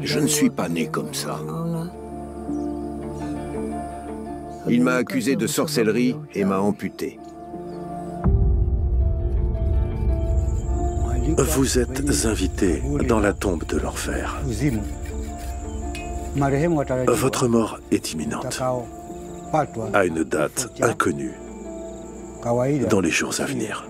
Je ne suis pas né comme ça. Il m'a accusé de sorcellerie et m'a amputé. Vous êtes invité dans la tombe de l'enfer. Votre mort est imminente, à une date inconnue, dans les jours à venir.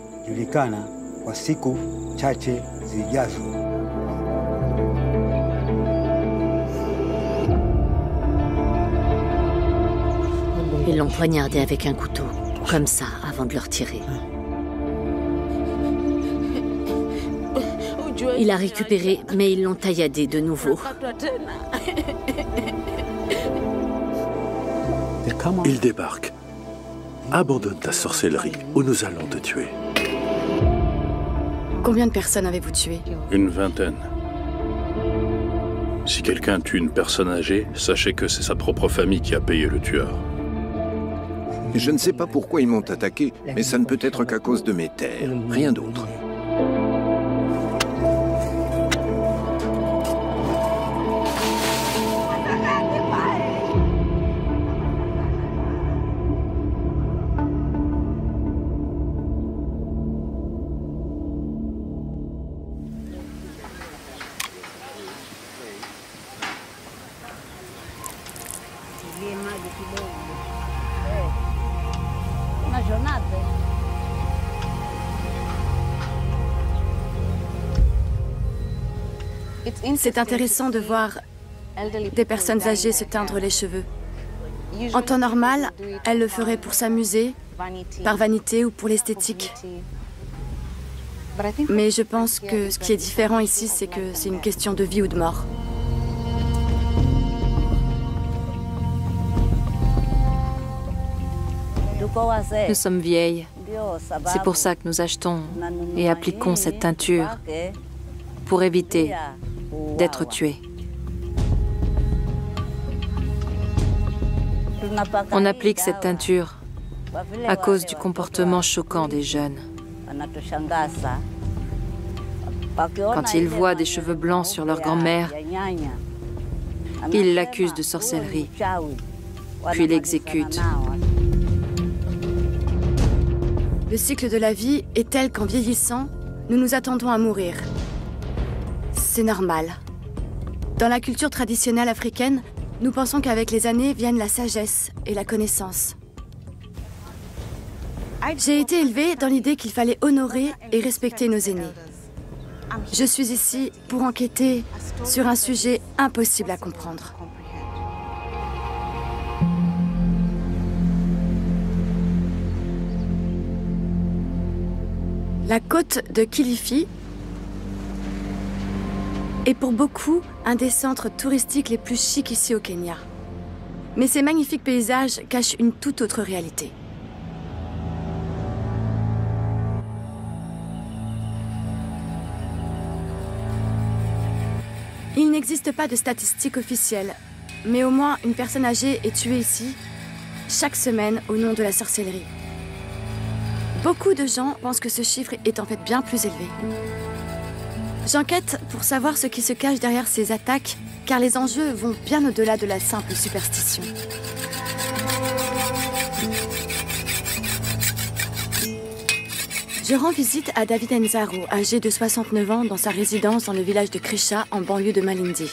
Ils l'ont poignardé avec un couteau, comme ça, avant de le retirer. Il a récupéré, mais ils l'ont tailladé de nouveau. Il débarque. Abandonne ta sorcellerie ou nous allons te tuer. Combien de personnes avez-vous tué? Une vingtaine. Si quelqu'un tue une personne âgée, sachez que c'est sa propre famille qui a payé le tueur. Je ne sais pas pourquoi ils m'ont attaqué, mais ça ne peut être qu'à cause de mes terres, rien d'autre. C'est intéressant de voir des personnes âgées se teindre les cheveux. En temps normal, elles le feraient pour s'amuser, par vanité ou pour l'esthétique. Mais je pense que ce qui est différent ici, c'est que c'est une question de vie ou de mort. Nous sommes vieilles. C'est pour ça que nous achetons et appliquons cette teinture pour éviter d'être tués. On applique cette teinture à cause du comportement choquant des jeunes. Quand ils voient des cheveux blancs sur leur grand-mère, ils l'accusent de sorcellerie, puis l'exécutent. Le cycle de la vie est tel qu'en vieillissant, nous nous attendons à mourir. C'est normal. Dans la culture traditionnelle africaine, nous pensons qu'avec les années viennent la sagesse et la connaissance. J'ai été élevée dans l'idée qu'il fallait honorer et respecter nos aînés. Je suis ici pour enquêter sur un sujet impossible à comprendre. La côte de Kilifi est pour beaucoup un des centres touristiques les plus chics ici au Kenya. Mais ces magnifiques paysages cachent une toute autre réalité. Il n'existe pas de statistiques officielles, mais au moins une personne âgée est tuée ici chaque semaine au nom de la sorcellerie. Beaucoup de gens pensent que ce chiffre est en fait bien plus élevé. J'enquête pour savoir ce qui se cache derrière ces attaques, car les enjeux vont bien au-delà de la simple superstition. Je rends visite à David Nzaro, âgé de 69 ans, dans sa résidence dans le village de Krisha, en banlieue de Malindi.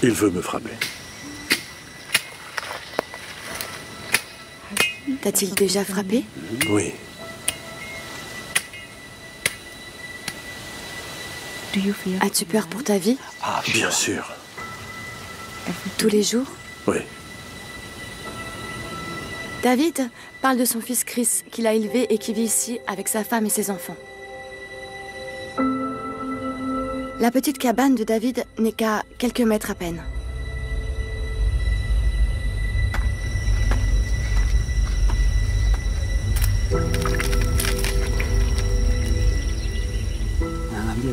Il veut me frapper. T'a-t-il déjà frappé? Oui. As-tu peur pour ta vie? Bien sûr. Tous les jours? Oui. David parle de son fils Chris, qu'il a élevé et qui vit ici avec sa femme et ses enfants. La petite cabane de David n'est qu'à quelques mètres à peine.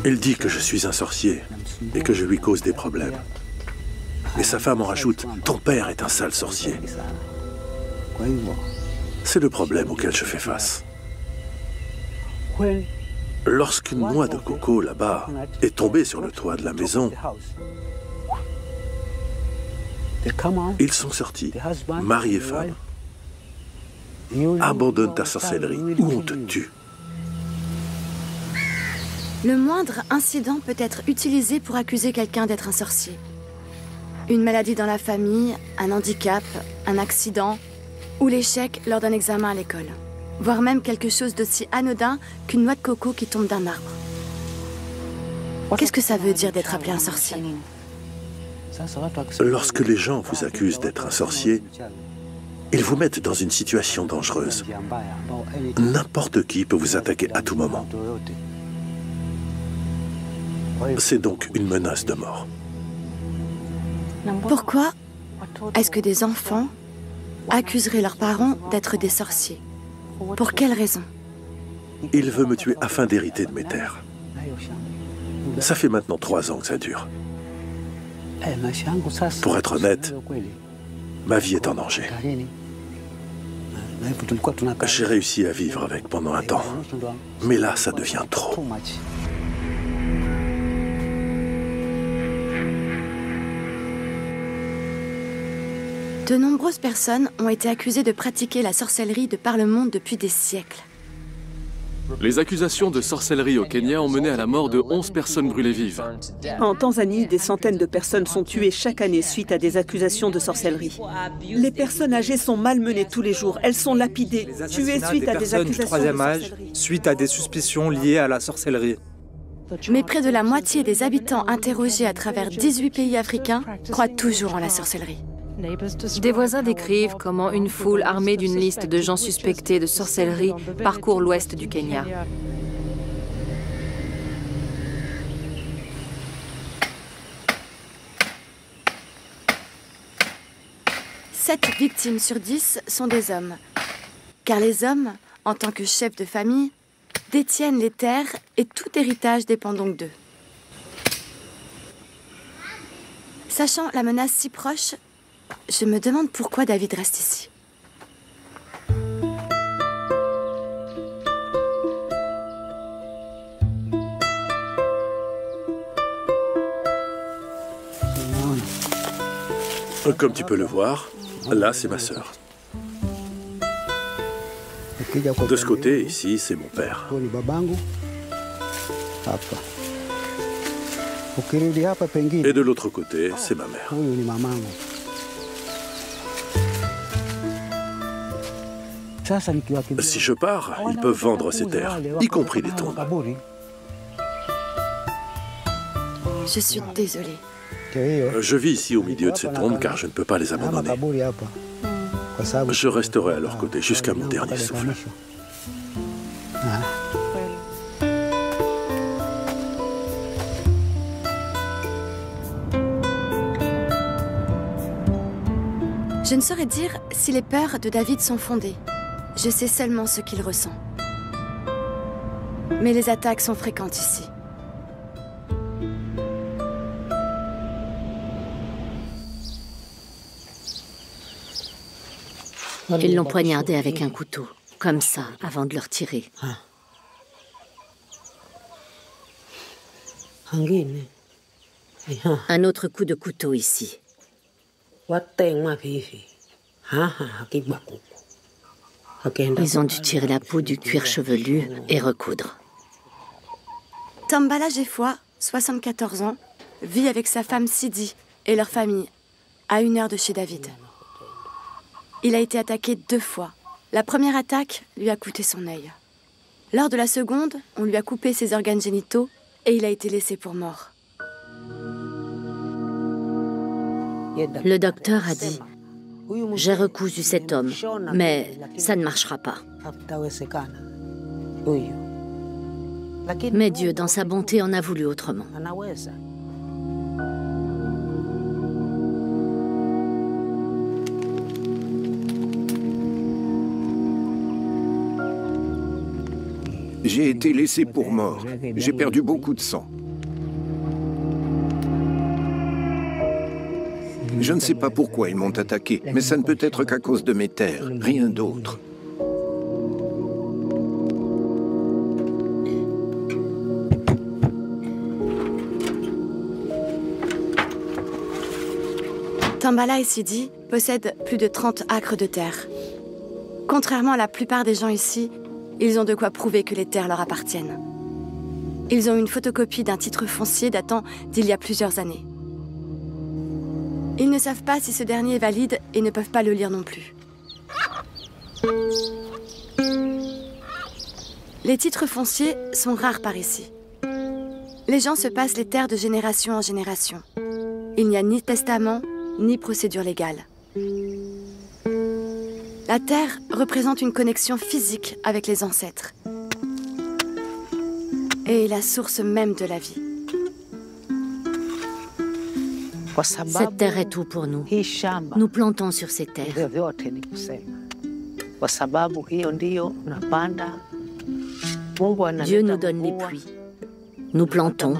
Il dit que je suis un sorcier et que je lui cause des problèmes. Mais sa femme en rajoute, ton père est un sale sorcier. C'est le problème auquel je fais face. Lorsqu'une noix de coco, là-bas, est tombée sur le toit de la maison, ils sont sortis, mari et femme. Abandonne ta sorcellerie ou on te tue. Le moindre incident peut être utilisé pour accuser quelqu'un d'être un sorcier. Une maladie dans la famille, un handicap, un accident ou l'échec lors d'un examen à l'école. Voire même quelque chose d'aussi anodin qu'une noix de coco qui tombe d'un arbre. Qu'est-ce que ça veut dire d'être appelé un sorcier? Lorsque les gens vous accusent d'être un sorcier, ils vous mettent dans une situation dangereuse. N'importe qui peut vous attaquer à tout moment. C'est donc une menace de mort. Pourquoi est-ce que des enfants accuseraient leurs parents d'être des sorciers? Pour quelle raison? Il veut me tuer afin d'hériter de mes terres. Ça fait maintenant 3 ans que ça dure. Pour être honnête, ma vie est en danger. J'ai réussi à vivre avec pendant un temps. Mais là, ça devient trop. De nombreuses personnes ont été accusées de pratiquer la sorcellerie de par le monde depuis des siècles. Les accusations de sorcellerie au Kenya ont mené à la mort de 11 personnes brûlées vives. En Tanzanie, des centaines de personnes sont tuées chaque année suite à des accusations de sorcellerie. Les personnes âgées sont malmenées tous les jours. Elles sont lapidées, tuées suite à des accusations du troisième âge, suite à des suspicions liées à la sorcellerie. Mais près de la moitié des habitants interrogés à travers 18 pays africains croient toujours en la sorcellerie. Des voisins décrivent comment une foule armée d'une liste de gens suspectés de sorcellerie parcourt l'ouest du Kenya. Sept victimes sur 10 sont des hommes. Car les hommes, en tant que chefs de famille, détiennent les terres et tout héritage dépend donc d'eux. Sachant la menace si proche, je me demande pourquoi David reste ici. Comme tu peux le voir, là, c'est ma sœur. De ce côté, ici, c'est mon père. Et de l'autre côté, c'est ma mère. Si je pars, ils peuvent vendre ces terres, y compris les tombes. Je suis désolée. Je vis ici au milieu de ces tombes car je ne peux pas les abandonner. Je resterai à leur côté jusqu'à mon dernier souffle. Je ne saurais dire si les peurs de David sont fondées. Je sais seulement ce qu'il ressent. Mais les attaques sont fréquentes ici. Ils l'ont poignardé avec un couteau, comme ça, avant de leur tirer. Un autre coup de couteau ici. Ils ont dû tirer la peau du cuir chevelu et recoudre. Tambala Jeffoua, 74 ans, vit avec sa femme Sidi et leur famille, à 1 heure de chez David. Il a été attaqué 2 fois. La première attaque lui a coûté son œil. Lors de la seconde, on lui a coupé ses organes génitaux et il a été laissé pour mort. Le docteur a dit « J'ai recousu cet homme, mais ça ne marchera pas. » Mais Dieu, dans sa bonté, en a voulu autrement. J'ai été laissé pour mort. J'ai perdu beaucoup de sang. Je ne sais pas pourquoi ils m'ont attaqué, mais ça ne peut être qu'à cause de mes terres, rien d'autre. Tambala et Sidi possèdent plus de 30 acres de terre. Contrairement à la plupart des gens ici, ils ont de quoi prouver que les terres leur appartiennent. Ils ont une photocopie d'un titre foncier datant d'il y a plusieurs années. Ils ne savent pas si ce dernier est valide et ne peuvent pas le lire non plus. Les titres fonciers sont rares par ici. Les gens se passent les terres de génération en génération. Il n'y a ni testament, ni procédure légale. La terre représente une connexion physique avec les ancêtres et est la source même de la vie. Cette terre est tout pour nous. Nous plantons sur ces terres. Dieu nous donne les pluies. Nous plantons,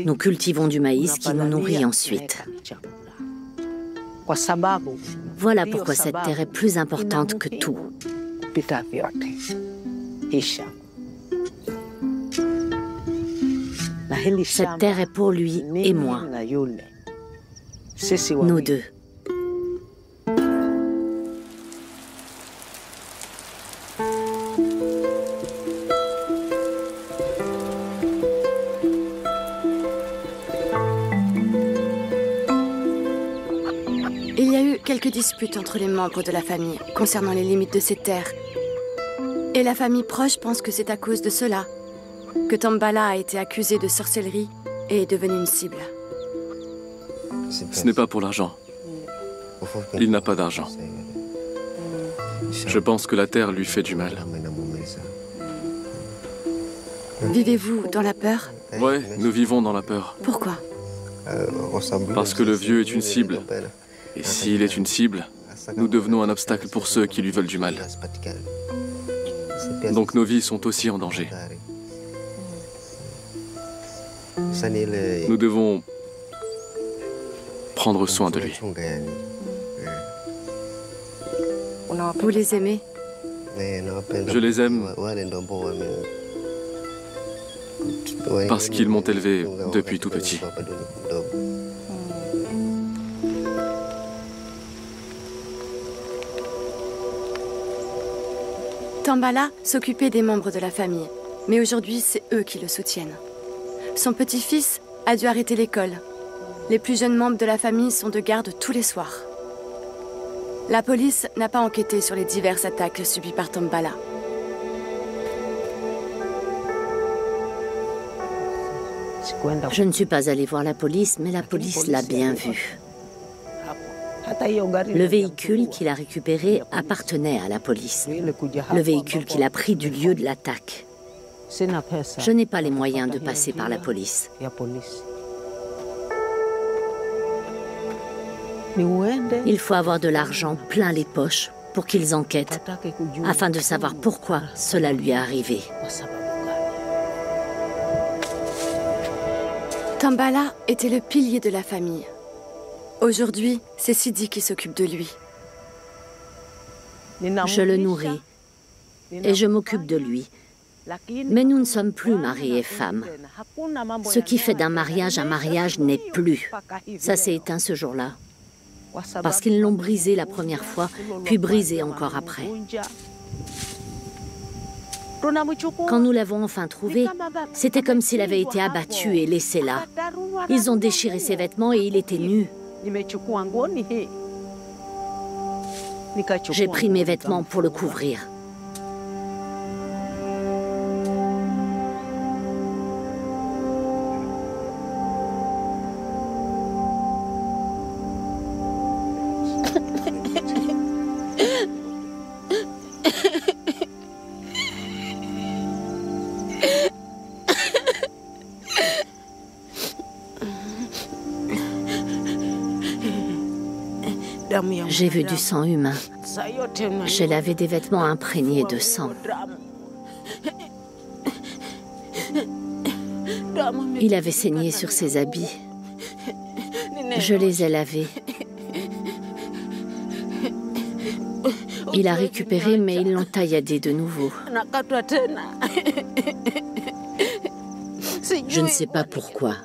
nous cultivons du maïs qui nous nourrit ensuite. Voilà pourquoi cette terre est plus importante que tout. Cette terre est pour lui et moi. Nous deux. Il y a eu quelques disputes entre les membres de la famille concernant les limites de ces terres. Et la famille proche pense que c'est à cause de cela que Tambala a été accusé de sorcellerie et est devenu une cible. Ce n'est pas pour l'argent. Il n'a pas d'argent. Je pense que la terre lui fait du mal. Vivez-vous dans la peur? Ouais, nous vivons dans la peur. Pourquoi? Parce que le vieux est une cible. Et s'il est une cible, nous devenons un obstacle pour ceux qui lui veulent du mal. Donc nos vies sont aussi en danger. Nous devons prendre soin de lui. Vous les aimez? Je les aime parce qu'ils m'ont élevé depuis tout petit. Tambala s'occupait des membres de la famille, mais aujourd'hui, c'est eux qui le soutiennent. Son petit-fils a dû arrêter l'école. Les plus jeunes membres de la famille sont de garde tous les soirs. La police n'a pas enquêté sur les diverses attaques subies par Tambala. Je ne suis pas allée voir la police, mais la police l'a bien vu. Le véhicule qu'il a récupéré appartenait à la police. Le véhicule qu'il a pris du lieu de l'attaque. Je n'ai pas les moyens de passer par la police. Il faut avoir de l'argent plein les poches pour qu'ils enquêtent, afin de savoir pourquoi cela lui est arrivé. Tambala était le pilier de la famille. Aujourd'hui, c'est Sidi qui s'occupe de lui. Je le nourris et je m'occupe de lui. Mais nous ne sommes plus mari et femme. Ce qui fait d'un mariage un mariage n'est plus. Ça s'est éteint ce jour-là. Parce qu'ils l'ont brisé la première fois, puis brisé encore après. Quand nous l'avons enfin trouvé, c'était comme s'il avait été abattu et laissé là. Ils ont déchiré ses vêtements et il était nu. J'ai pris mes vêtements pour le couvrir. J'ai vu du sang humain. J'ai lavé des vêtements imprégnés de sang. Il avait saigné sur ses habits. Je les ai lavés. Il a récupéré, mais ils l'ont tailladé de nouveau. Je ne sais pas pourquoi.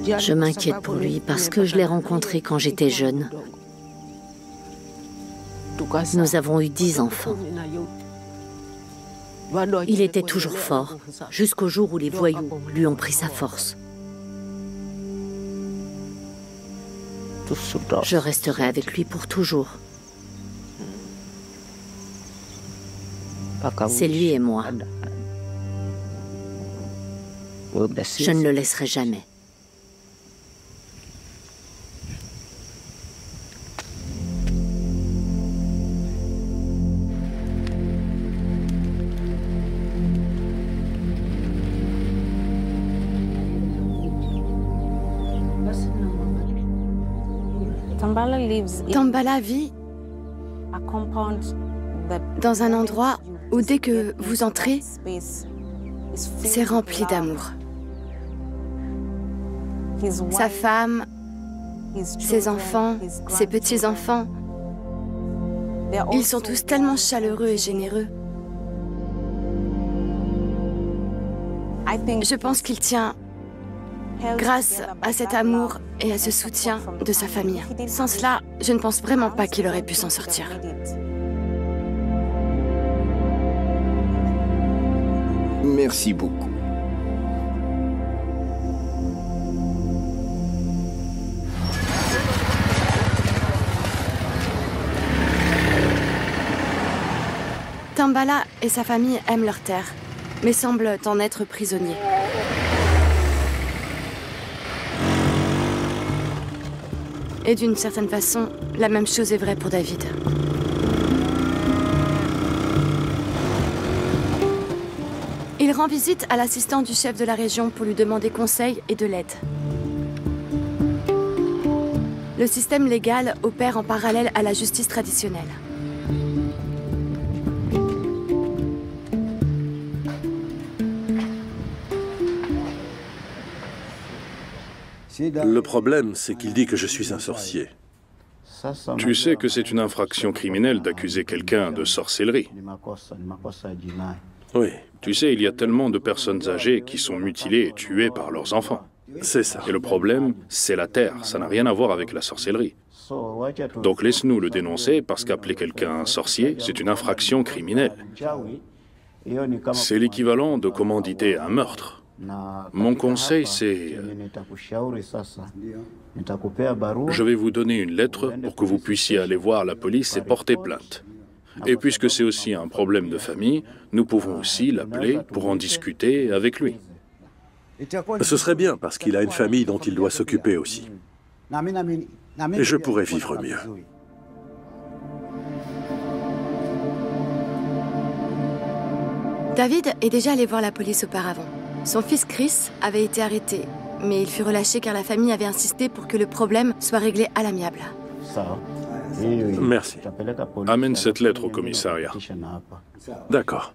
Je m'inquiète pour lui parce que je l'ai rencontré quand j'étais jeune. Nous avons eu 10 enfants. Il était toujours fort, jusqu'au jour où les voyous lui ont pris sa force. Je resterai avec lui pour toujours. C'est lui et moi. Je ne le laisserai jamais. Tambala vit dans un endroit où dès que vous entrez, c'est rempli d'amour. Sa femme, ses enfants, ses petits-enfants, ils sont tous tellement chaleureux et généreux. Je pense qu'il tient grâce à cet amour et à ce soutien de sa famille. Sans cela, je ne pense vraiment pas qu'il aurait pu s'en sortir. Merci beaucoup. Tambala et sa famille aiment leur terre, mais semblent en être prisonniers. Et d'une certaine façon, la même chose est vraie pour David. Il rend visite à l'assistant du chef de la région pour lui demander conseil et de l'aide. Le système légal opère en parallèle à la justice traditionnelle. Le problème, c'est qu'il dit que je suis un sorcier. Tu sais que c'est une infraction criminelle d'accuser quelqu'un de sorcellerie. Oui, Tu sais, il y a tellement de personnes âgées qui sont mutilées et tuées par leurs enfants. c'est ça. Et le problème, c'est la terre. Ça n'a rien à voir avec la sorcellerie. Donc laisse-nous le dénoncer parce qu'appeler quelqu'un un sorcier, c'est une infraction criminelle. C'est l'équivalent de commanditer un meurtre. Mon conseil, c'est... Je vais vous donner une lettre pour que vous puissiez aller voir la police et porter plainte. Et puisque c'est aussi un problème de famille, nous pouvons aussi l'appeler pour en discuter avec lui. Ce serait bien parce qu'il a une famille dont il doit s'occuper aussi. Et je pourrais vivre mieux. David est déjà allé voir la police auparavant. Son fils Chris avait été arrêté, mais il fut relâché car la famille avait insisté pour que le problème soit réglé à l'amiable. Merci. Amène cette lettre au commissariat. D'accord.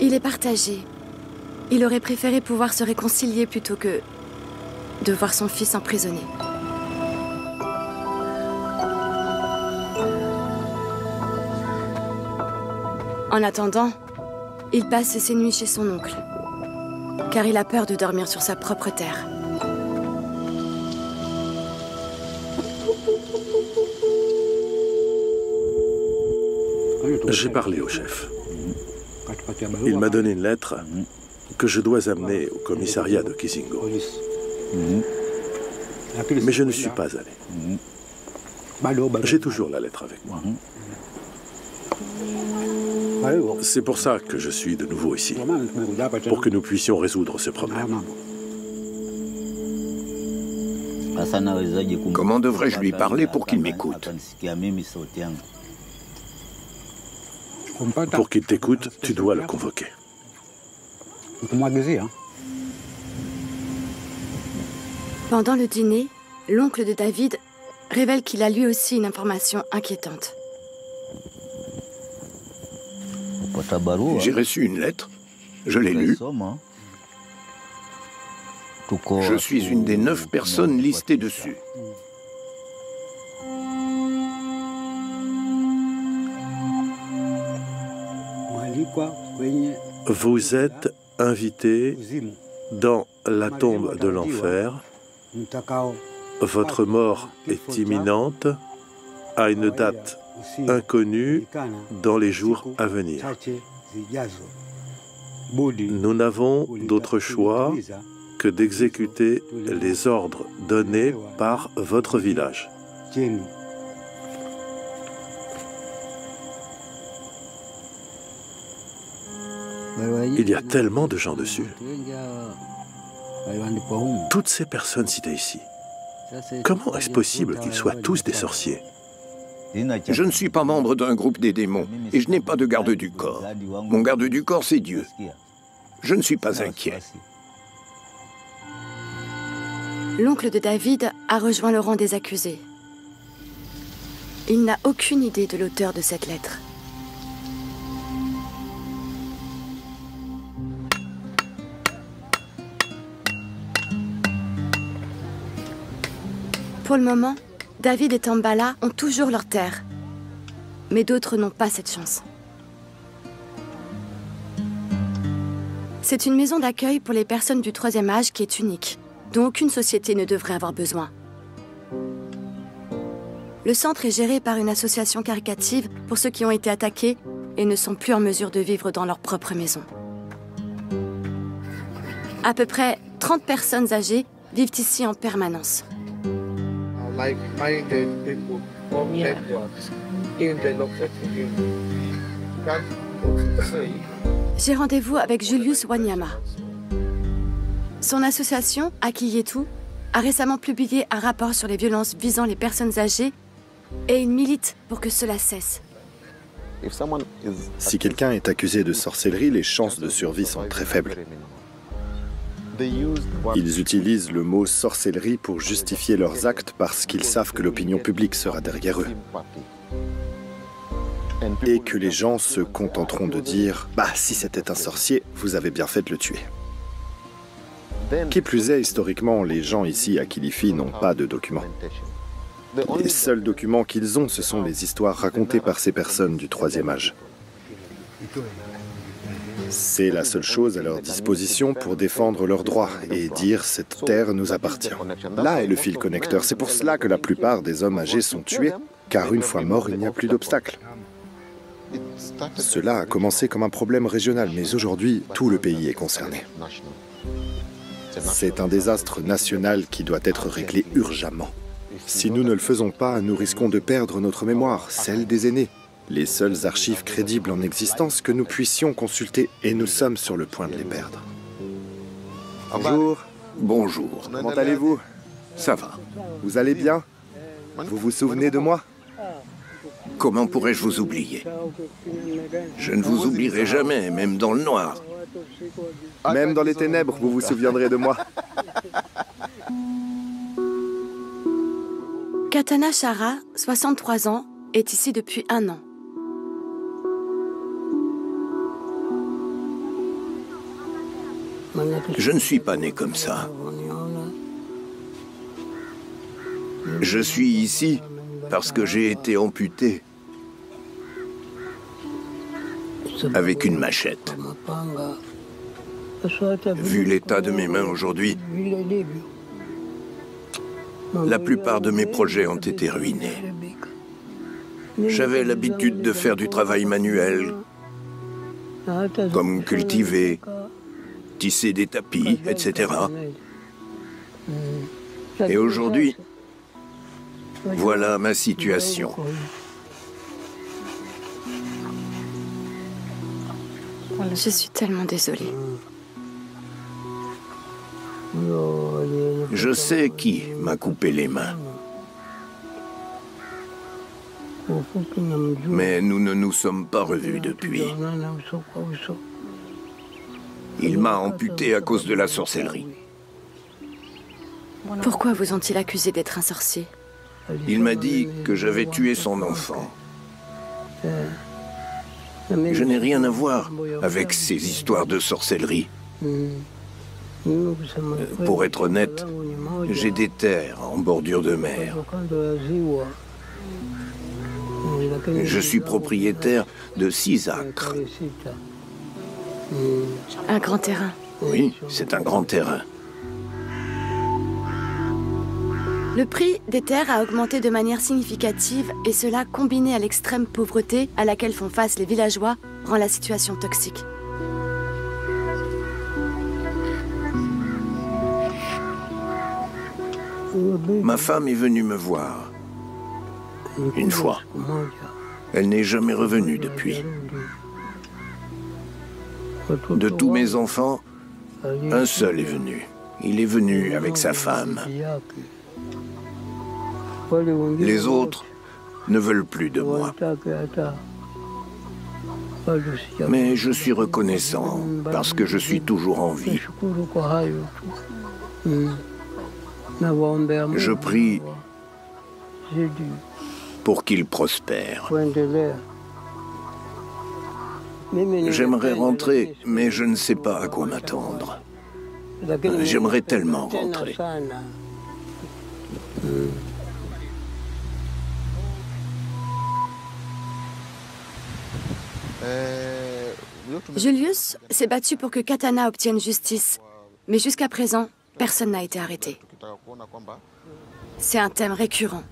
Il est partagé. Il aurait préféré pouvoir se réconcilier plutôt que de voir son fils emprisonné. En attendant, il passe ses nuits chez son oncle, car il a peur de dormir sur sa propre terre. J'ai parlé au chef. Il m'a donné une lettre que je dois amener au commissariat de Kizingo. Mais je ne suis pas allé. J'ai toujours la lettre avec moi. C'est pour ça que je suis de nouveau ici, pour que nous puissions résoudre ce problème. Comment devrais-je lui parler pour qu'il m'écoute? Pour qu'il t'écoute, tu dois le convoquer. Pendant le dîner, l'oncle de David révèle qu'il a lui aussi une information inquiétante. J'ai reçu une lettre. Je l'ai lue. Je suis une des 9 personnes listées dessus. Vous êtes invité dans la tombe de l'enfer. Votre mort est imminente à une date inconnue dans les jours à venir. Nous n'avons d'autre choix que d'exécuter les ordres donnés par votre village. Il y a tellement de gens dessus. Toutes ces personnes citées ici. Comment est-ce possible qu'ils soient tous des sorciers? Je ne suis pas membre d'un groupe des démons et je n'ai pas de garde du corps. Mon garde du corps, c'est Dieu. Je ne suis pas inquiet. L'oncle de David a rejoint le rang des accusés. Il n'a aucune idée de l'auteur de cette lettre. Pour le moment, David et Tambala ont toujours leur terre. Mais d'autres n'ont pas cette chance. C'est une maison d'accueil pour les personnes du troisième âge qui est unique, dont aucune société ne devrait avoir besoin. Le centre est géré par une association caritative pour ceux qui ont été attaqués et ne sont plus en mesure de vivre dans leur propre maison. À peu près 30 personnes âgées vivent ici en permanence. J'ai rendez-vous avec Julius Wanyama. Son association, Akiyetu, a récemment publié un rapport sur les violences visant les personnes âgées et il milite pour que cela cesse. Si quelqu'un est accusé de sorcellerie, les chances de survie sont très faibles. Ils utilisent le mot sorcellerie pour justifier leurs actes parce qu'ils savent que l'opinion publique sera derrière eux. Et que les gens se contenteront de dire « Bah, si c'était un sorcier, vous avez bien fait de le tuer ». Qui plus est, historiquement, les gens ici à Kilifi n'ont pas de documents. Les seuls documents qu'ils ont, ce sont les histoires racontées par ces personnes du troisième âge. C'est la seule chose à leur disposition pour défendre leurs droits et dire « cette terre nous appartient ». Là est le fil connecteur. C'est pour cela que la plupart des hommes âgés sont tués, car une fois morts, il n'y a plus d'obstacle. Cela a commencé comme un problème régional, mais aujourd'hui, tout le pays est concerné. C'est un désastre national qui doit être réglé urgemment. Si nous ne le faisons pas, nous risquons de perdre notre mémoire, celle des aînés. Les seules archives crédibles en existence que nous puissions consulter, et nous sommes sur le point de les perdre. Bonjour. Bonjour. Comment allez-vous? Ça va. Vous allez bien? Vous vous souvenez de moi? Comment pourrais-je vous oublier? Je ne vous oublierai jamais, même dans le noir. Même dans les ténèbres, vous vous souviendrez de moi. Katana Shara, 63 ans, est ici depuis 1 an. Je ne suis pas né comme ça. Je suis ici parce que j'ai été amputé avec une machette. Vu l'état de mes mains aujourd'hui, la plupart de mes projets ont été ruinés. J'avais l'habitude de faire du travail manuel, comme cultiver, tisser des tapis, etc. Et aujourd'hui, voilà ma situation. Je suis tellement désolée. Je sais qui m'a coupé les mains. Mais nous ne nous sommes pas revus depuis. Il m'a amputé à cause de la sorcellerie. Pourquoi vous ont-ils accusé d'être un sorcier? Il m'a dit que j'avais tué son enfant. Je n'ai rien à voir avec ces histoires de sorcellerie. Pour être honnête, j'ai des terres en bordure de mer. Je suis propriétaire de 6 acres. Un grand terrain. Oui, c'est un grand terrain. Le prix des terres a augmenté de manière significative et cela, combiné à l'extrême pauvreté à laquelle font face les villageois, rend la situation toxique. Ma femme est venue me voir. Une fois. Elle n'est jamais revenue depuis. De tous mes enfants, un seul est venu. Il est venu avec sa femme. Les autres ne veulent plus de moi. Mais je suis reconnaissant parce que je suis toujours en vie. Je prie pour qu'il prospère. J'aimerais rentrer, mais je ne sais pas à quoi m'attendre. J'aimerais tellement rentrer. Julius s'est battu pour que Katana obtienne justice, mais jusqu'à présent, personne n'a été arrêté. C'est un thème récurrent.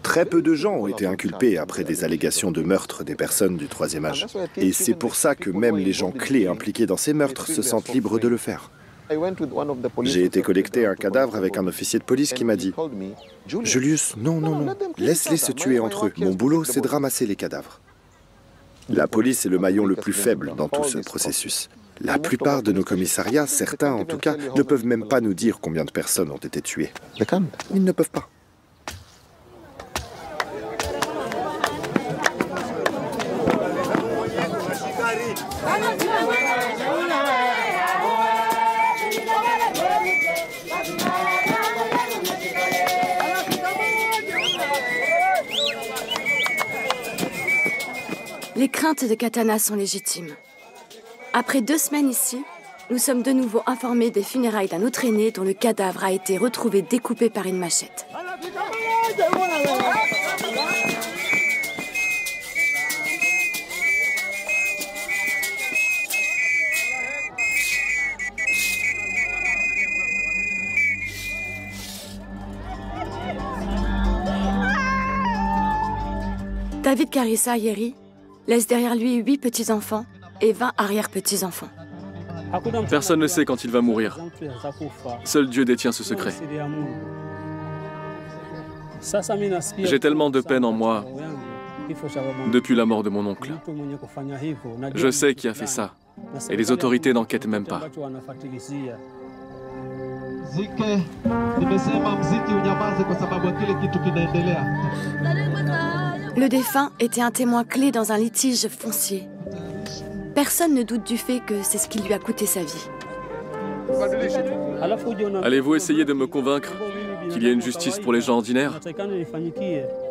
Très peu de gens ont été inculpés après des allégations de meurtre des personnes du troisième âge. Et c'est pour ça que même les gens clés impliqués dans ces meurtres se sentent libres de le faire. J'ai été collecter un cadavre avec un officier de police qui m'a dit « Julius, non, non, non, laisse-les se tuer entre eux. Mon boulot, c'est de ramasser les cadavres. » La police est le maillon le plus faible dans tout ce processus. La plupart de nos commissariats, certains en tout cas, ne peuvent même pas nous dire combien de personnes ont été tuées. Ils ne peuvent pas. Les craintes de Katana sont légitimes. Après 2 semaines ici, nous sommes de nouveau informés des funérailles d'un autre aîné dont le cadavre a été retrouvé découpé par une machette. David Karissa Yeri laisse derrière lui 8 petits-enfants et 20 arrière-petits-enfants. Personne ne sait quand il va mourir. Seul Dieu détient ce secret. J'ai tellement de peine en moi depuis la mort de mon oncle. Je sais qui a fait ça, et les autorités n'enquêtent même pas. Le défunt était un témoin clé dans un litige foncier. Personne ne doute du fait que c'est ce qui lui a coûté sa vie. Allez-vous essayer de me convaincre qu'il y a une justice pour les gens ordinaires?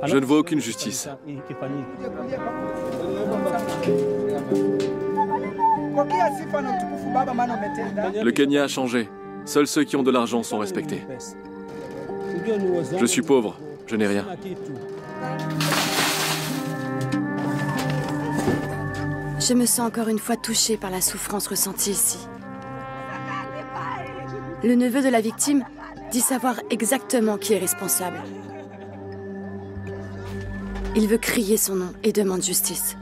Je ne vois aucune justice. Le Kenya a changé. Seuls ceux qui ont de l'argent sont respectés. Je suis pauvre, je n'ai rien. Je me sens encore une fois touchée par la souffrance ressentie ici. Le neveu de la victime dit savoir exactement qui est responsable. Il veut crier son nom et demande justice.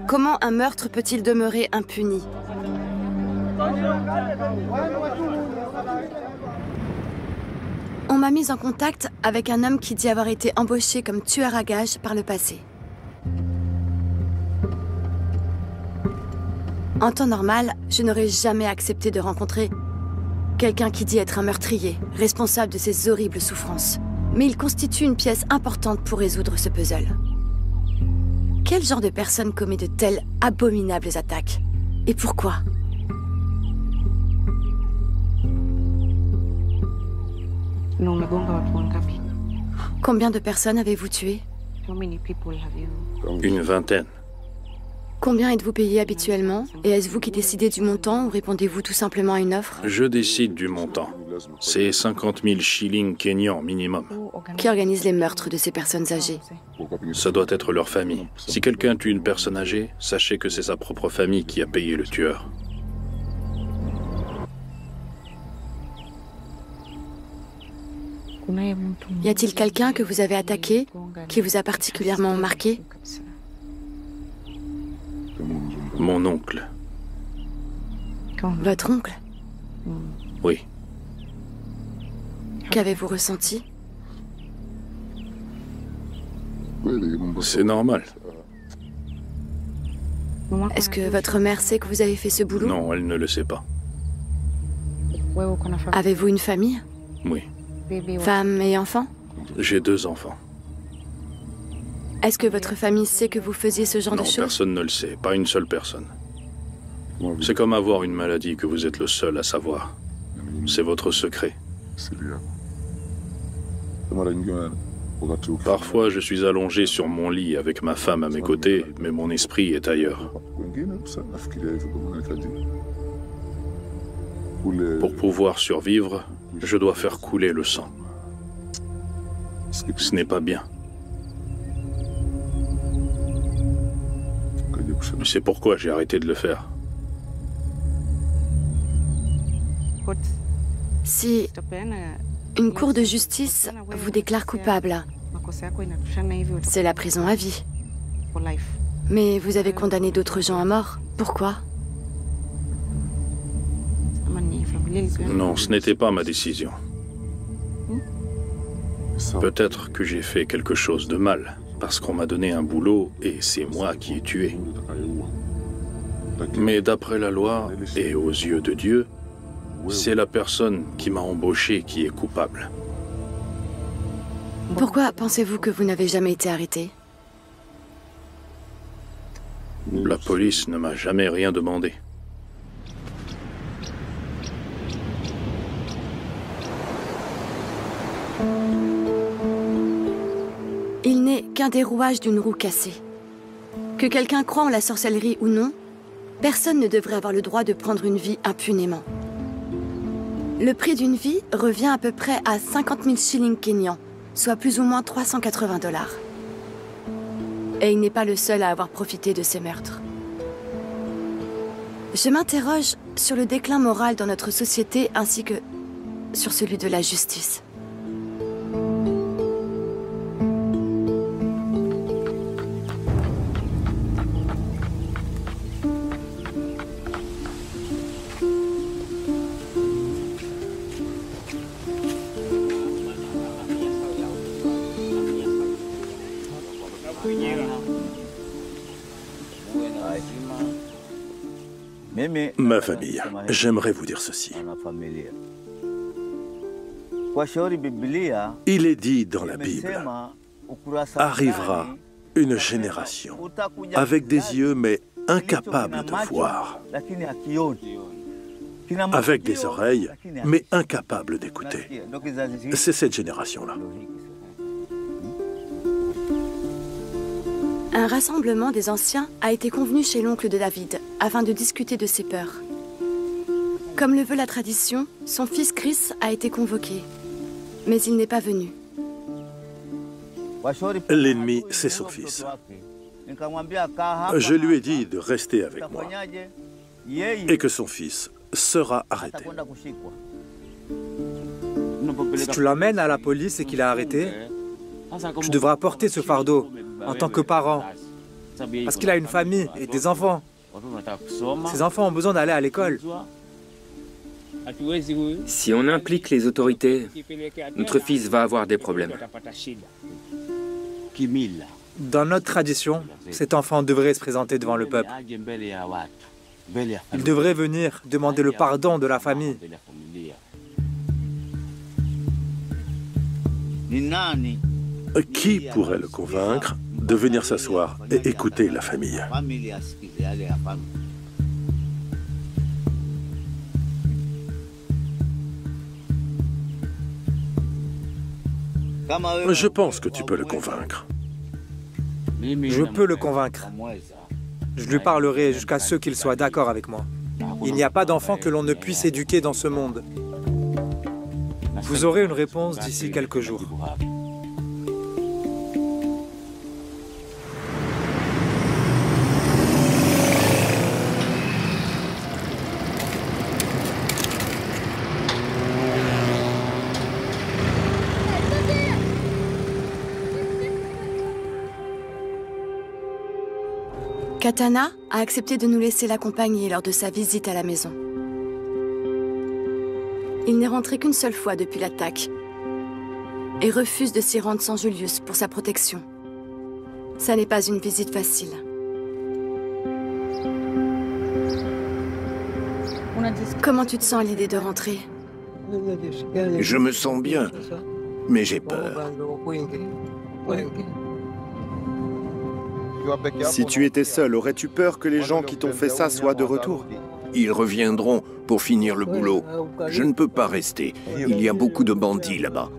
Comment un meurtre peut-il demeurer impuni? On m'a mise en contact avec un homme qui dit avoir été embauché comme tueur à gages par le passé. En temps normal, je n'aurais jamais accepté de rencontrer quelqu'un qui dit être un meurtrier, responsable de ces horribles souffrances. Mais il constitue une pièce importante pour résoudre ce puzzle. Quel genre de personne commet de telles abominables attaques? Et pourquoi? Combien de personnes avez-vous tué? Une vingtaine. Combien êtes-vous payé habituellement? Et est-ce vous qui décidez du montant ou répondez-vous tout simplement à une offre? Je décide du montant. C'est 50 000 shillings kenyans minimum. Qui organise les meurtres de ces personnes âgées? Ça doit être leur famille. Si quelqu'un tue une personne âgée, sachez que c'est sa propre famille qui a payé le tueur. Y a-t-il quelqu'un que vous avez attaqué qui vous a particulièrement marqué? Mon oncle. Votre oncle? Oui. Qu'avez-vous ressenti? C'est normal. Est-ce que votre mère sait que vous avez fait ce boulot? Non, elle ne le sait pas. Avez-vous une famille? Oui. Femme et enfants? J'ai 2 enfants. Est-ce que votre famille sait que vous faisiez ce genre de choses? Non, personne ne le sait, pas une seule personne. C'est comme avoir une maladie que vous êtes le seul à savoir. C'est votre secret. Parfois, je suis allongé sur mon lit avec ma femme à mes côtés, mais mon esprit est ailleurs. Pour pouvoir survivre, je dois faire couler le sang. Ce n'est pas bien. C'est pourquoi j'ai arrêté de le faire. Si une cour de justice vous déclare coupable, c'est la prison à vie. Mais vous avez condamné d'autres gens à mort. Pourquoi? Non, ce n'était pas ma décision. Peut-être que j'ai fait quelque chose de mal, parce qu'on m'a donné un boulot et c'est moi qui ai tué. Mais d'après la loi et aux yeux de Dieu, c'est la personne qui m'a embauché qui est coupable. Pourquoi pensez-vous que vous n'avez jamais été arrêté? La police ne m'a jamais rien demandé. Il n'est qu'un des rouages d'une roue cassée. Que quelqu'un croie en la sorcellerie ou non, personne ne devrait avoir le droit de prendre une vie impunément. Le prix d'une vie revient à peu près à 50 000 shillings kenyans, soit plus ou moins 380 $. Et il n'est pas le seul à avoir profité de ces meurtres. Je m'interroge sur le déclin moral dans notre société ainsi que sur celui de la justice. Ma famille, j'aimerais vous dire ceci. Il est dit dans la Bible, arrivera une génération avec des yeux mais incapables de voir, avec des oreilles mais incapables d'écouter. C'est cette génération-là. Un rassemblement des anciens a été convenu chez l'oncle de David afin de discuter de ses peurs. Comme le veut la tradition, son fils Chris a été convoqué, mais il n'est pas venu. L'ennemi, c'est son fils. Je lui ai dit de rester avec moi et que son fils sera arrêté. Si tu l'emmènes à la police et qu'il est arrêté, tu devras porter ce fardeau en tant que parent, parce qu'il a une famille et des enfants. Ses enfants ont besoin d'aller à l'école. Si on implique les autorités, notre fils va avoir des problèmes. Dans notre tradition, cet enfant devrait se présenter devant le peuple. Il devrait venir demander le pardon de la famille. Qui pourrait le convaincre de venir s'asseoir et écouter la famille? Je pense que tu peux le convaincre. Je peux le convaincre. Je lui parlerai jusqu'à ce qu'il soit d'accord avec moi. Il n'y a pas d'enfant que l'on ne puisse éduquer dans ce monde. Vous aurez une réponse d'ici quelques jours. Katana a accepté de nous laisser l'accompagner lors de sa visite à la maison. Il n'est rentré qu'une seule fois depuis l'attaque et refuse de s'y rendre sans Julius pour sa protection. Ça n'est pas une visite facile. Comment tu te sens à l'idée de rentrer? Je me sens bien, mais j'ai peur. Si tu étais seul, aurais-tu peur que les gens qui t'ont fait ça soient de retour? Ils reviendront pour finir le boulot. Je ne peux pas rester. Il y a beaucoup de bandits là-bas.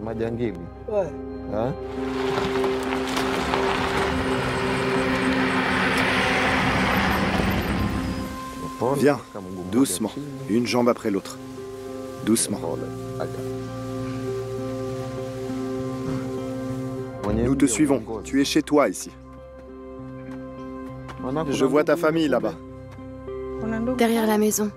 Viens, doucement, une jambe après l'autre. Doucement. Nous te suivons. Tu es chez toi ici. Je vois ta famille là-bas. Derrière la maison.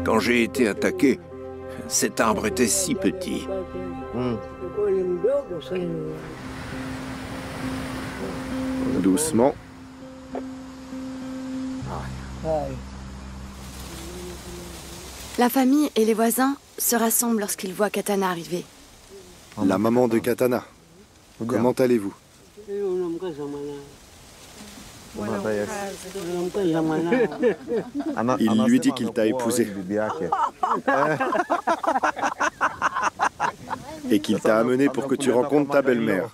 Quand j'ai été attaqué, cet arbre était si petit. Doucement. La famille et les voisins se rassemblent lorsqu'ils voient Katana arriver. La maman de Katana. Comment allez-vous? Il lui dit qu'il t'a épousé. Et qu'il t'a amené pour que tu rencontres ta belle-mère.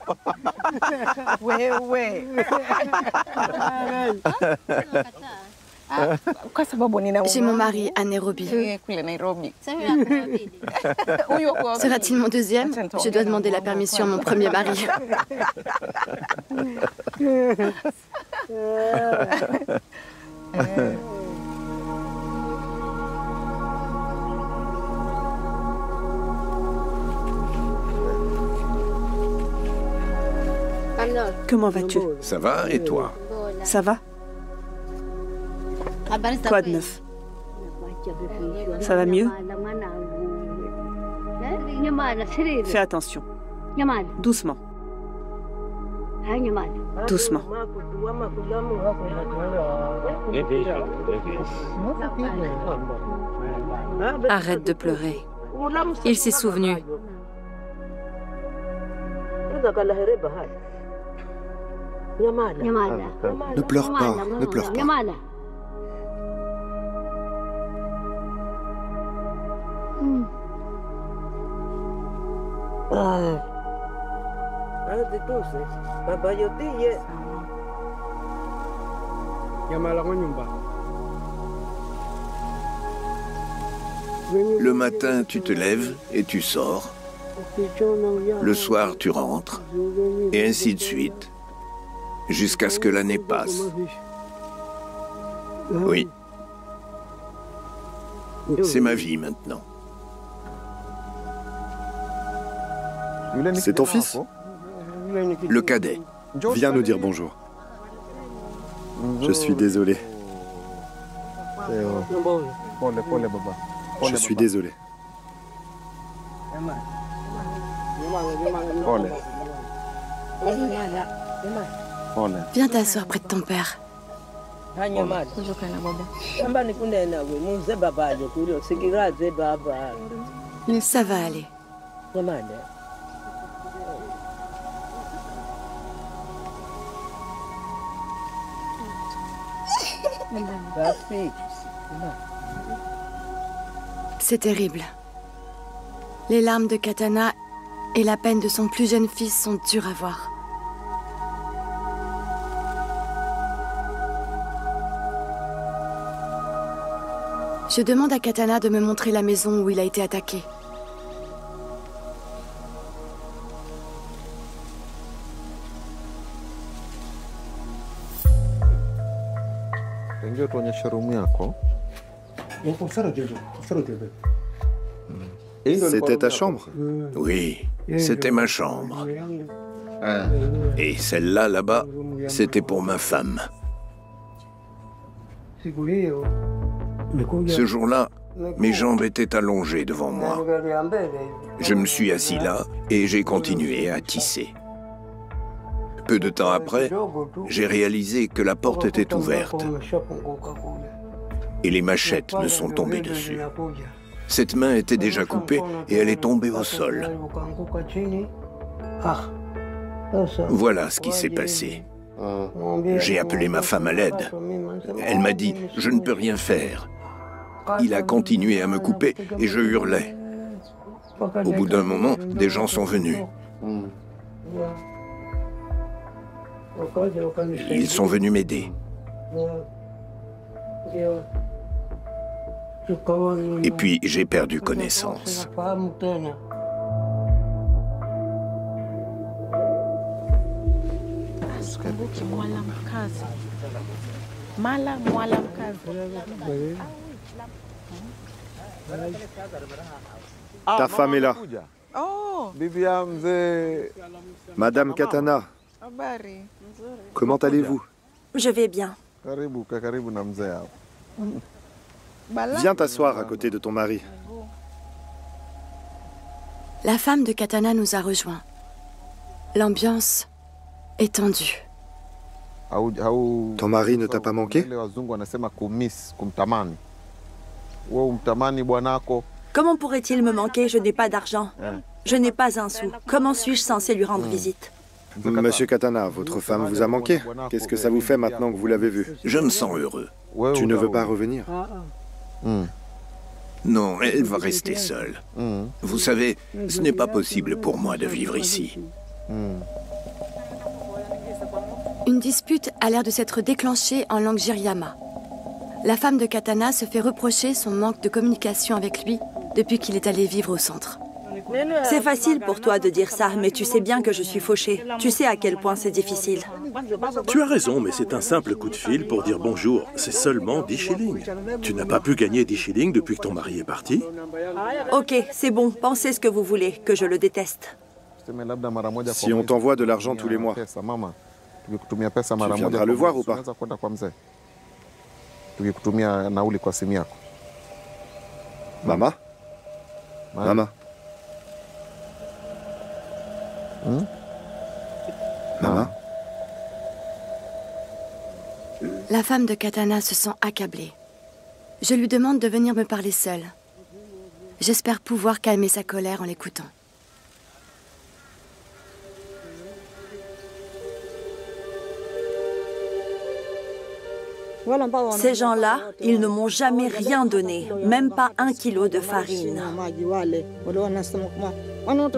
J'ai mon mari à Nairobi. Sera-t-il mon deuxième? Je dois demander la permission à mon premier mari. Comment vas-tu? Ça va, et toi? Ça va? Quoi de neuf? Ça va mieux? Fais attention. Doucement. Doucement. Arrête de pleurer. Il s'est souvenu. Ne pleure pas, ne pleure pas. Le matin, tu te lèves et tu sors. Le soir, tu rentres. Et ainsi de suite. Jusqu'à ce que l'année passe. Oui. C'est ma vie maintenant. C'est ton fils? Le cadet. Viens nous dire bonjour. Je suis désolé. Je suis désolé. Viens t'asseoir près de ton père. Ça va aller. C'est terrible. Les larmes de Katana et la peine de son plus jeune fils sont dures à voir. Je demande à Katana de me montrer la maison où il a été attaqué. C'était ta chambre? Oui, c'était ma chambre. Et celle-là, là-bas, c'était pour ma femme. Ce jour-là, mes jambes étaient allongées devant moi. Je me suis assis là et j'ai continué à tisser. Peu de temps après, j'ai réalisé que la porte était ouverte et les machettes me sont tombées dessus. Cette main était déjà coupée et elle est tombée au sol. Voilà ce qui s'est passé. J'ai appelé ma femme à l'aide. Elle m'a dit « Je ne peux rien faire ». Il a continué à me couper et je hurlais. Au bout d'un moment, des gens sont venus. Ils sont venus m'aider. Et puis, j'ai perdu connaissance. Ta femme est là. Madame Katana, comment allez-vous? Je vais bien. Viens t'asseoir à côté de ton mari. La femme de Katana nous a rejoints. L'ambiance est tendue. Ton mari ne t'a pas manqué? Comment pourrait-il me manquer? Je n'ai pas d'argent. Je n'ai pas un sou. Comment suis-je censé lui rendre visite? Monsieur Katana, votre femme vous a manqué? Qu'est-ce que ça vous fait maintenant que vous l'avez vue? Je me sens heureux. Tu ne veux pas revenir? Non, elle va rester seule. Vous savez, ce n'est pas possible pour moi de vivre ici. Une dispute a l'air de s'être déclenchée en langue Jiryama. La femme de Katana se fait reprocher son manque de communication avec lui depuis qu'il est allé vivre au centre. C'est facile pour toi de dire ça, mais tu sais bien que je suis fauchée. Tu sais à quel point c'est difficile. Tu as raison, mais c'est un simple coup de fil pour dire bonjour. C'est seulement 10 shillings. Tu n'as pas pu gagner 10 shillings depuis que ton mari est parti? Ok, c'est bon, pensez ce que vous voulez, que je le déteste. Si on t'envoie de l'argent tous les mois, tu viendras le voir ou pas? Mama? Mama? Mama? La femme de Katana se sent accablée. Je lui demande de venir me parler seule. J'espère pouvoir calmer sa colère en l'écoutant. Ces gens-là, ils ne m'ont jamais rien donné, même pas 1 kilo de farine.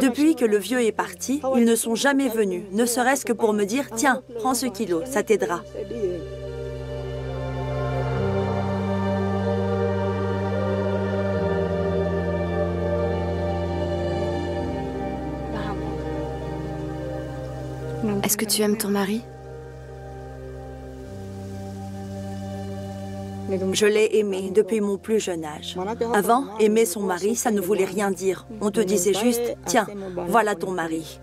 Depuis que le vieux est parti, ils ne sont jamais venus, ne serait-ce que pour me dire « Tiens, prends ce kilo, ça t'aidera ». Est-ce que tu aimes ton mari? Je l'ai aimé depuis mon plus jeune âge. Avant, aimer son mari, ça ne voulait rien dire. On te disait juste « Tiens, voilà ton mari ».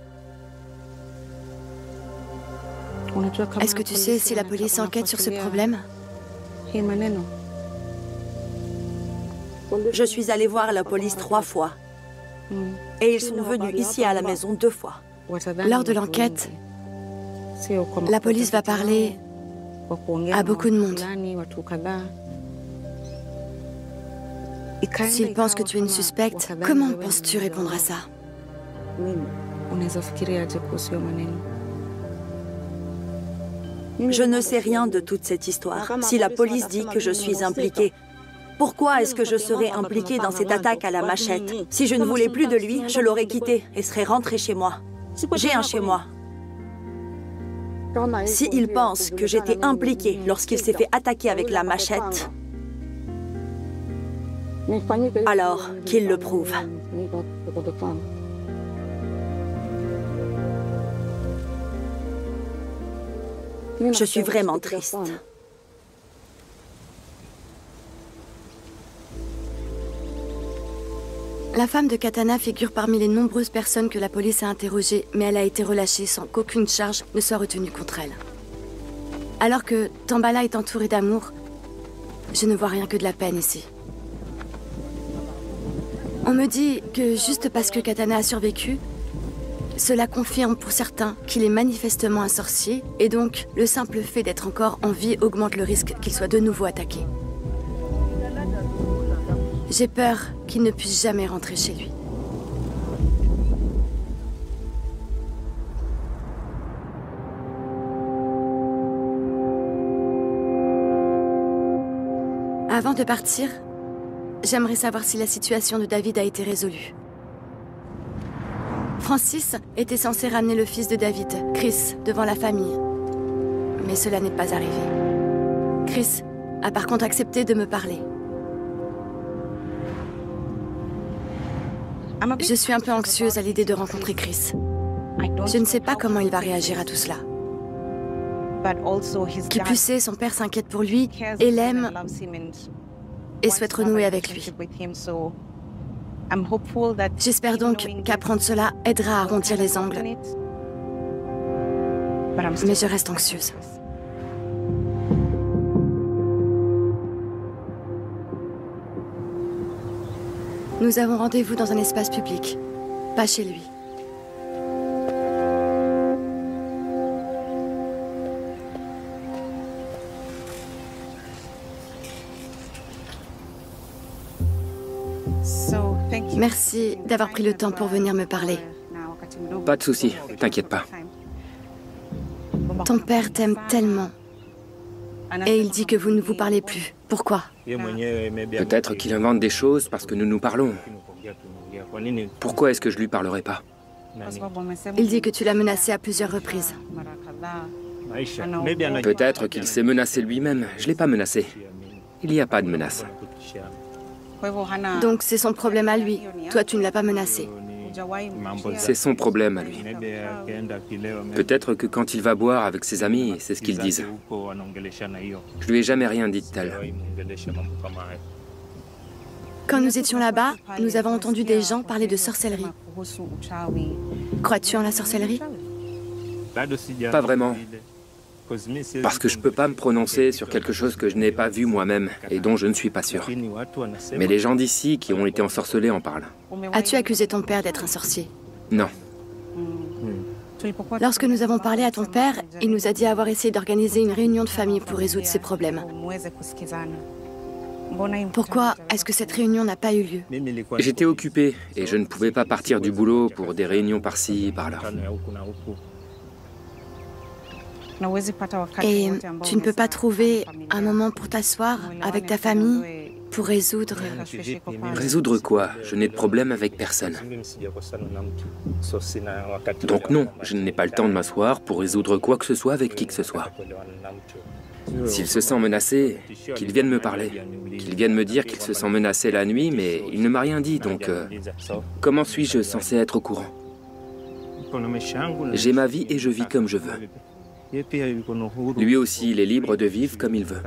Est-ce que tu sais si la police enquête sur ce problème? Je suis allée voir la police 3 fois. Et ils sont venus ici à la maison 2 fois. Lors de l'enquête, la police va parler à beaucoup de monde. S'ils pensent que tu es une suspecte, comment penses-tu répondre à ça? Je ne sais rien de toute cette histoire. Si la police dit que je suis impliquée, pourquoi est-ce que je serais impliquée dans cette attaque à la machette? Si je ne voulais plus de lui, je l'aurais quitté et serais rentrée chez moi. J'ai un chez moi. S'il pense que j'étais impliquée lorsqu'il s'est fait attaquer avec la machette, alors qu'il le prouve. Je suis vraiment triste. La femme de Katana figure parmi les nombreuses personnes que la police a interrogées, mais elle a été relâchée sans qu'aucune charge ne soit retenue contre elle. Alors que Tambala est entourée d'amour, je ne vois rien que de la peine ici. On me dit que juste parce que Katana a survécu, cela confirme pour certains qu'il est manifestement un sorcier, et donc le simple fait d'être encore en vie augmente le risque qu'il soit de nouveau attaqué. J'ai peur qu'il ne puisse jamais rentrer chez lui. Avant de partir, j'aimerais savoir si la situation de David a été résolue. Francis était censé ramener le fils de David, Chris, devant la famille. Mais cela n'est pas arrivé. Chris a par contre accepté de me parler. Je suis un peu anxieuse à l'idée de rencontrer Chris. Je ne sais pas comment il va réagir à tout cela. Qui plus est, son père s'inquiète pour lui et l'aime et souhaite renouer avec lui. J'espère donc qu'apprendre cela aidera à arrondir les angles. Mais je reste anxieuse. Nous avons rendez-vous dans un espace public, pas chez lui. Merci d'avoir pris le temps pour venir me parler. Pas de souci, t'inquiète pas. Ton père t'aime tellement. Et il dit que vous ne vous parlez plus. Pourquoi? Peut-être qu'il invente des choses parce que nous nous parlons. Pourquoi est-ce que je lui parlerai pas? Il dit que tu l'as menacé à plusieurs reprises. Peut-être qu'il s'est menacé lui-même. Je l'ai pas menacé. Il n'y a pas de menace. Donc c'est son problème à lui. Toi, tu ne l'as pas menacé. C'est son problème à lui. Peut-être que quand il va boire avec ses amis, c'est ce qu'ils disent. Je lui ai jamais rien dit de tel. Quand nous étions là-bas, nous avons entendu des gens parler de sorcellerie. Crois-tu en la sorcellerie? Pas vraiment. Parce que je peux pas me prononcer sur quelque chose que je n'ai pas vu moi-même et dont je ne suis pas sûr. Mais les gens d'ici qui ont été ensorcelés en parlent. As-tu accusé ton père d'être un sorcier? Non. Lorsque nous avons parlé à ton père, il nous a dit avoir essayé d'organiser une réunion de famille pour résoudre ces problèmes. Pourquoi est-ce que cette réunion n'a pas eu lieu? J'étais occupé et je ne pouvais pas partir du boulot pour des réunions par-ci, par-là. Et tu ne peux pas trouver un moment pour t'asseoir avec ta famille pour résoudre... Résoudre quoi? Je n'ai de problème avec personne. Donc non, je n'ai pas le temps de m'asseoir pour résoudre quoi que ce soit avec qui que ce soit. S'il se sent menacé, qu'il vienne me parler. Qu'il vienne me dire qu'il se sent menacé la nuit, mais il ne m'a rien dit, donc comment suis-je censé être au courant? J'ai ma vie et je vis comme je veux. Lui aussi, il est libre de vivre comme il veut.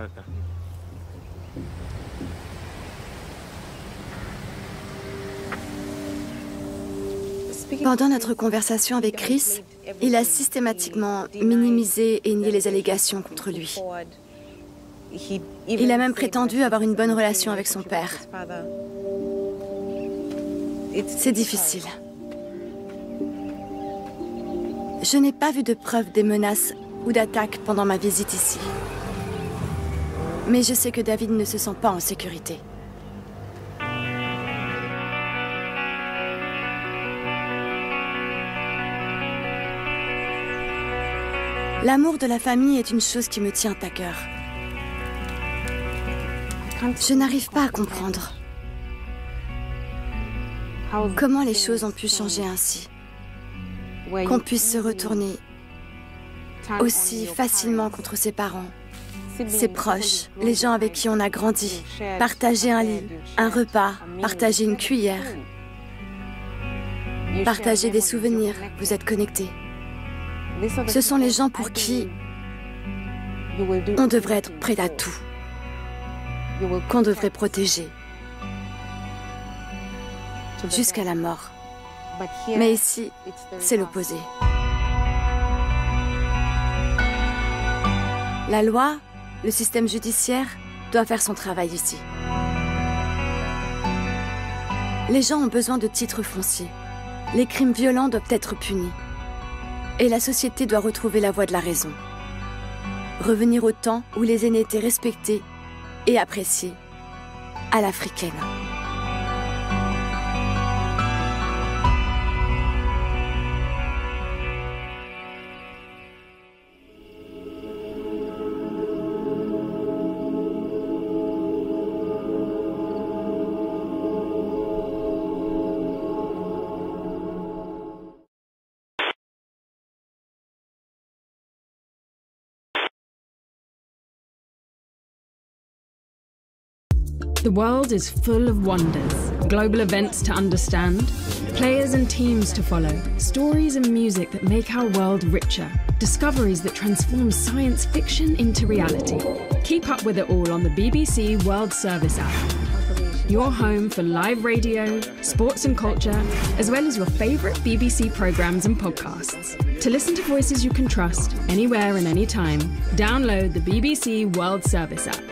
Pendant notre conversation avec Chris, il a systématiquement minimisé et nié les allégations contre lui. Il a même prétendu avoir une bonne relation avec son père. C'est difficile. Je n'ai pas vu de preuves des menaces ou d'attaques pendant ma visite ici. Mais je sais que David ne se sent pas en sécurité. L'amour de la famille est une chose qui me tient à cœur. Je n'arrive pas à comprendre comment les choses ont pu changer ainsi. Qu'on puisse se retourner aussi facilement contre ses parents, ses proches, les gens avec qui on a grandi, partager un lit, un repas, partager une cuillère, partager des souvenirs, vous êtes connectés. Ce sont les gens pour qui on devrait être prêt à tout, qu'on devrait protéger. jusqu'à la mort. Mais ici, c'est l'opposé. La loi, le système judiciaire, doit faire son travail ici. Les gens ont besoin de titres fonciers. Les crimes violents doivent être punis. Et la société doit retrouver la voie de la raison. Revenir au temps où les aînés étaient respectés et appréciés, à l'africaine. The world is full of wonders, global events to understand, players and teams to follow, stories and music that make our world richer, discoveries that transform science fiction into reality. Keep up with it all on the BBC World Service app. Your home for live radio, sports and culture, as well as your favourite BBC programmes and podcasts. To listen to voices you can trust, anywhere and anytime, download the BBC World Service app.